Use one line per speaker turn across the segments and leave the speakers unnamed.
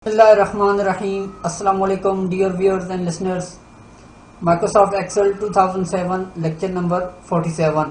Bismillahirrahmanirrahim. Assalamu alaikum dear viewers and listeners. Microsoft Excel 2007 lecture number 47.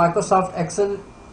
Microsoft Excel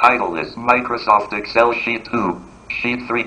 Title is Microsoft Excel Sheet 2, Sheet 3.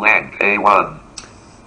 blank A1.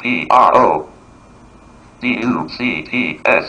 PRODUCTS.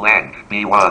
blank B1.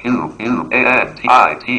QUANTITY.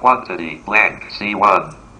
Quantity, blank C1.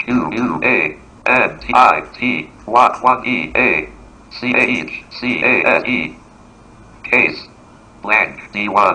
QUANTITY. What EA. CASE. Case, blank D1.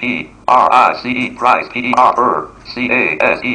PRICE, price, PRCASE.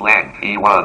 blank E1.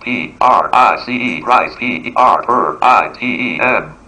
PRICE, price, PRITEM.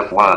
F1.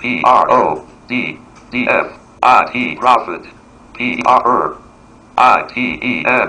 PRODDFIT, profit, PRITEM.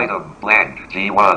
Item, blank G1.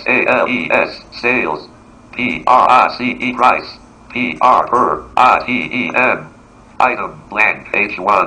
SALES, sales, PRICE, price, PRITEM. Item, blank H1.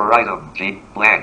per item, G, blank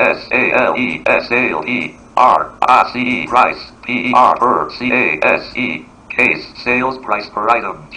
SALE, PRICE, price, PRCASE, case, sales price per item, G.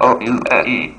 MOUSE,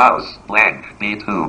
mouse, blank B2.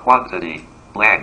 Quantity, blank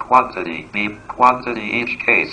quantity, B, quantity each case.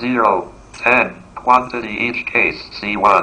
0, 10. Quantity each case, C1.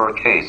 per case,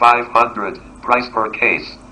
500. Price per case,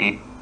E.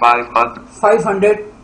500.
500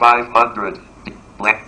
500,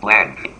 blank,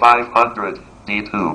500, D2,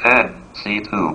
10, C2,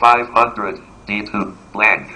500, D2, blank,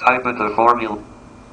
type in the formula,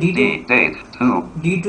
D, date, 2,
D2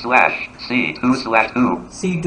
slash, C2/2,
C2.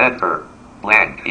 enter, blank, E,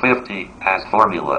50 as formula, E,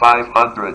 500,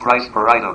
price per item,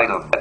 item,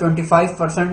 25%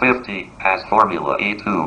50 as formula, E2,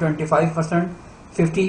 25% 50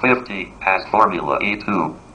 50 as formula, E2,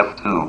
F2,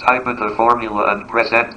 type in the formula and press enter,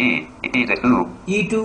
E, E2,
E2,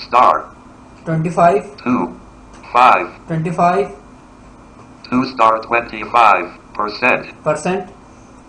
star,
25
2, 5,
25
2 star 25%,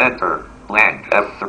enter, blank, F3,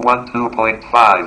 12.5,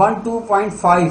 12.5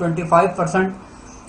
25%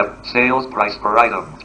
F, sales price per item,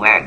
blank,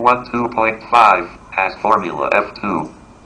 12.5 as formula, F2,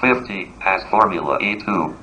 50 as formula, E2,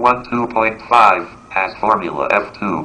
12.5 as formula, F2,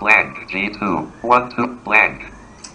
blank, G2, 12, blank,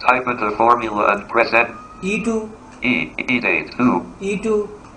type in the formula and press enter,
E2
E date 2,
E2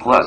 plus,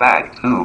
fact 2,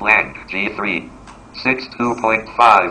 blank, G3, 62.5,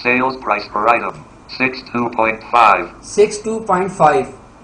sales price per item, 62.5,
62.5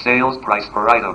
sales price per item,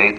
8,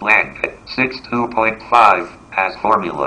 blank, 62.5 as formula,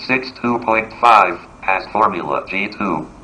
Blank 62.5 as formula G2.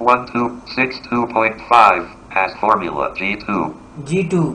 One two 62.5 as formula G2.
G2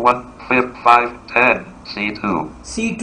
1 5 5 10 C2.
C2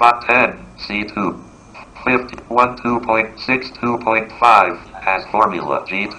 10 C2. 52.62.5 as formula G2.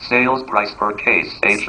sales price per case H.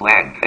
Blank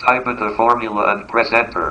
type in the formula and press enter.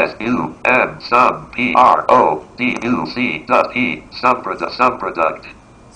SUM sum PRODUC.P sum product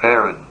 parent.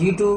G2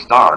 star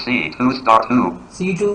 C2 star 2
C2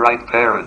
right parent.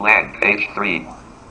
blank H3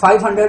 500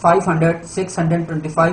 500 625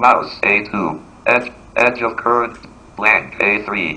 Mouse A2 edge of current blank A3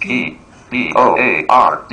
key BOARD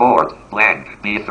board blank B3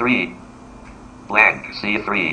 3 blank C3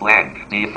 blank D3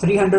300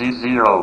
Z0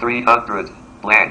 300 blank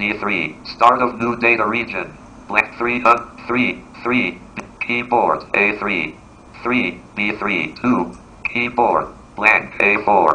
D3 start of new data region blank 3 keyboard A3 3 B3 2 keyboard blank A4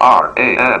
RAM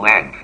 blank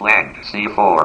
blank C4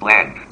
blank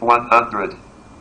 100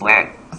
blank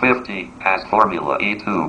50 as formula E2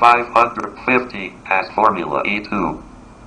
550 as formula E2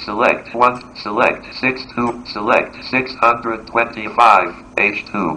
Select 1, select 62, select 625, H2.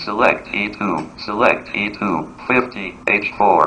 Select E2, 50, H4.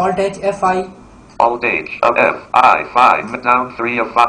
Alt H F5.
Alt H of F, I5, down 3 of 5.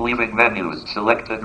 leaving menus, selected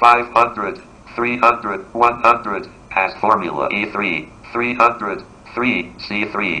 500, 300, 100, as formula E3, 300, 3, C3.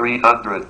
300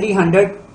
300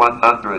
100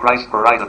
Price per item.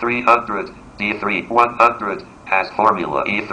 300 D3 100 as formula E3.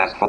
as for.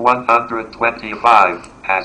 125 as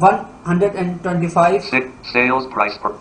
125
sales price per.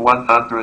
100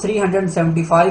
375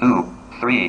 2 3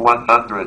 100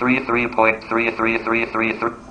33.3333.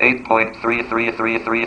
8.3333.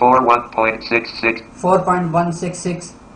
41.66.
4.166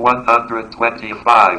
125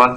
1.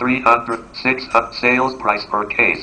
306 sales price per case.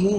3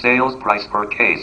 sales price per case.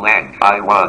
blank I1.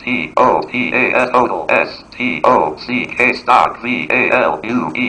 TOTAS total STOCK stock VALUE.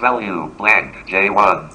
value blank J1.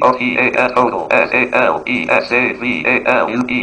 TOTAS total SALESAVALUE.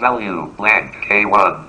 value blank K1.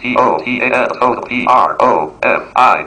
TOTAS total PROFIT.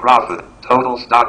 profit total stock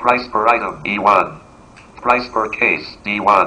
price per item E1. price per case D1.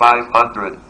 500.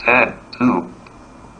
10 2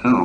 2.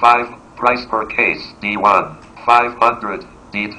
5. Price per case. D1. 500. D2.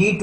D2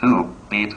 2. B2.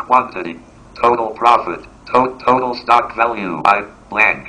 Quantity. Total profit. Total stock value. I blank.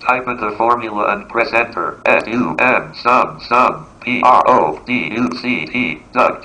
Type in the formula and press enter. SUM sum PRODUCT duct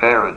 parent.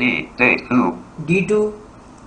D date 2.
D2.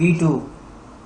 B2.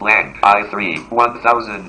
Blank. I3 1000.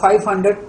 500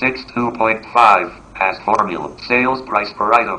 62.5 as formula. Sales price per item.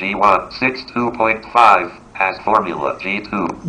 G1 62.5 as formula. G2.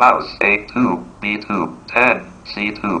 Mouse A2 B2 10 C2.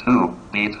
2 B2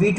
B2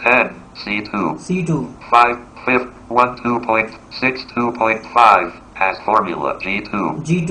10 C2.
C2.
5 5 12.62.5 as formula. G2.
G2.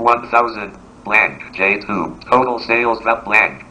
1000 blank. J2. Total sales that blank.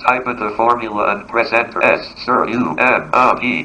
Type in the formula and press enter. SUMPRODUCT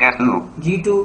G2
G2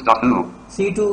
star 2
C2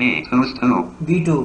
B2 2
B2.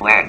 Blank.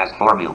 as formula.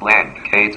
Blank. Kate.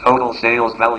Total sales value.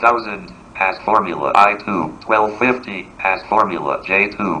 1000 as formula. I2. 1250 as formula. J2.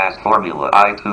as formula. I2.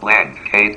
blank. Kate.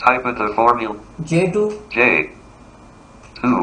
Type in the formula.
J2
J2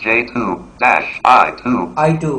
J2 dash I2
I2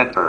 enter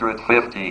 250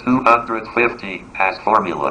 total 250 as formula.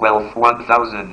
1000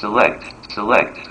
select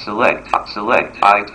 select I2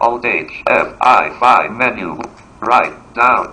Alt H F I5 menu right down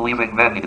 leaving menu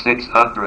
600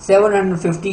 750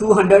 200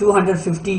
250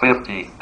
50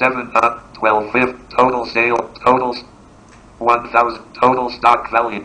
1250 total sale total 1000 total stock value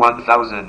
1000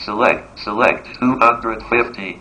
select 250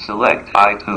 select I2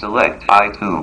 select I2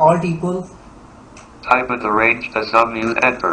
Alt equal
type in the range to sum use enter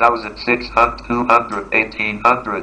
1600 200 1800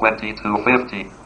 2250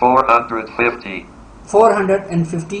450
450